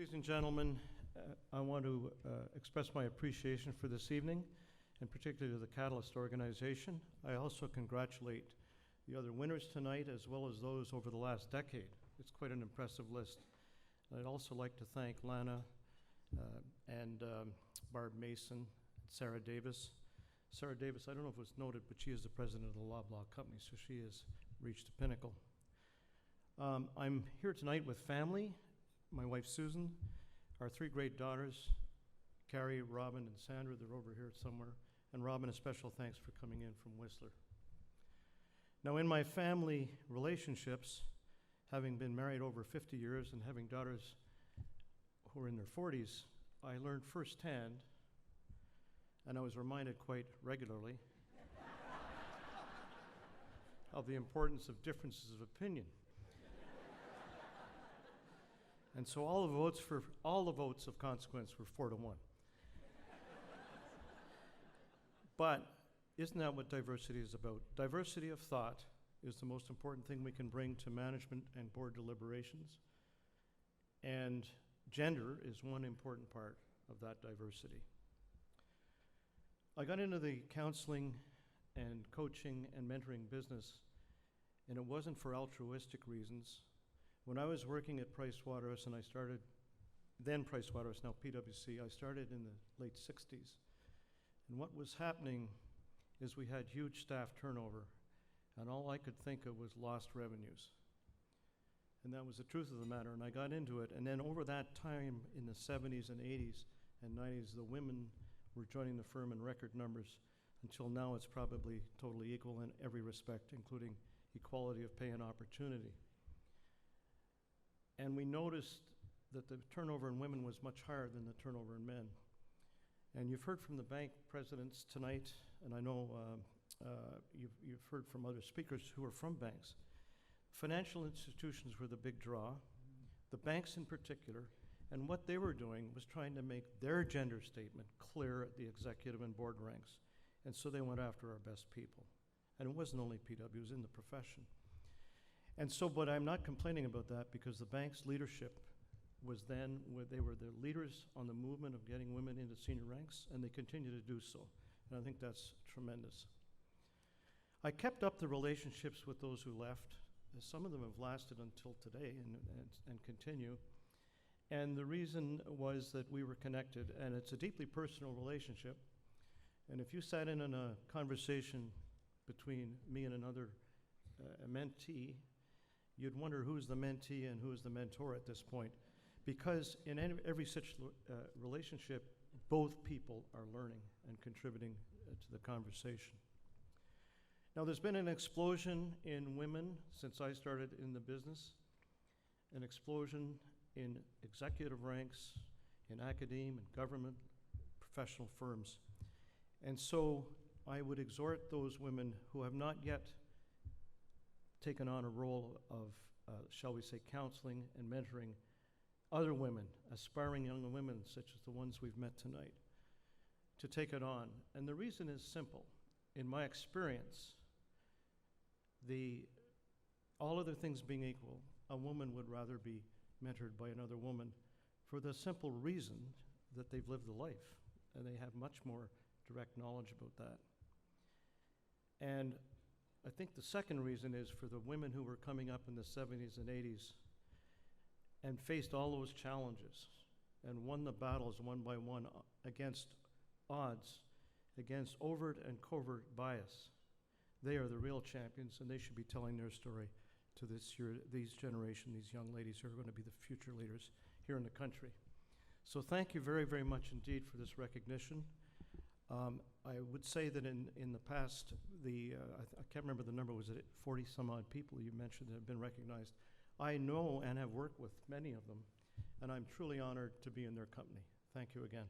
Ladies and gentlemen, I want to express my appreciation for this evening, and particularly to the Catalyst organization. I also congratulate the other winners tonight, as well as those over the last decade. It's quite an impressive list. I'd also like to thank Lana and Barb Mason, and Sarah Davis. Sarah Davis, I don't know if it was noted, but she is the president of the Loblaw Company, so she has reached a pinnacle. I'm here tonight with family, my wife Susan, our three great daughters, Carrie, Robin, and Sandra. They're over here somewhere. And Robin, a special thanks for coming in from Whistler. Now, in my family relationships, having been married over 50 years and having daughters who are in their 40s, I learned firsthand, and I was reminded quite regularly, of the importance of differences of opinion. And so all the votes of consequence were 4-1. But isn't that what diversity is about? Diversity of thought is the most important thing we can bring to management and board deliberations. And gender is one important part of that diversity. I got into the counseling and coaching and mentoring business, and it wasn't for altruistic reasons. When I was working at Price Waterhouse, and I started, then Price Waterhouse, now PwC, I started in the late 60s. And what was happening is we had huge staff turnover, and all I could think of was lost revenues. And that was the truth of the matter, and I got into it. And then over that time, in the 70s and 80s and 90s, the women were joining the firm in record numbers. Until now, it's probably totally equal in every respect, including equality of pay and opportunity. And we noticed that the turnover in women was much higher than the turnover in men. And you've heard from the bank presidents tonight, and I know you've heard from other speakers who are from banks. Financial institutions were the big draw, the banks in particular, and what they were doing was trying to make their gender statement clear at the executive and board ranks. And so they went after our best people. And it wasn't only PW, it was in the profession. And so, but I'm not complaining about that, because the bank's leadership was then, they were the leaders on the movement of getting women into senior ranks, and they continue to do so. And I think that's tremendous. I kept up the relationships with those who left. Some of them have lasted until today and continue. And the reason was that we were connected, and it's a deeply personal relationship. And if you sat in on a conversation between me and another mentee, you'd wonder who's the mentee and who's the mentor at this point. Because in every such relationship, both people are learning and contributing to the conversation. Now, there's been an explosion in women since I started in the business, an explosion in executive ranks, in academia and government, professional firms. And so I would exhort those women who have not yet taken on a role of, shall we say, counseling and mentoring other women, aspiring young women such as the ones we've met tonight, to take it on. And the reason is simple. In my experience, all other things being equal, a woman would rather be mentored by another woman for the simple reason that they've lived the life and they have much more direct knowledge about that. And I think the second reason is for the women who were coming up in the 70s and 80s and faced all those challenges and won the battles one by one against odds, against overt and covert bias. They are the real champions, and they should be telling their story to these generation, these young ladies who are going to be the future leaders here in the country. So thank you very, very much indeed for this recognition. I would say that in the past, I can't remember the number, was it 40 some odd people you mentioned that have been recognized. I know and have worked with many of them, and I'm truly honored to be in their company. Thank you again.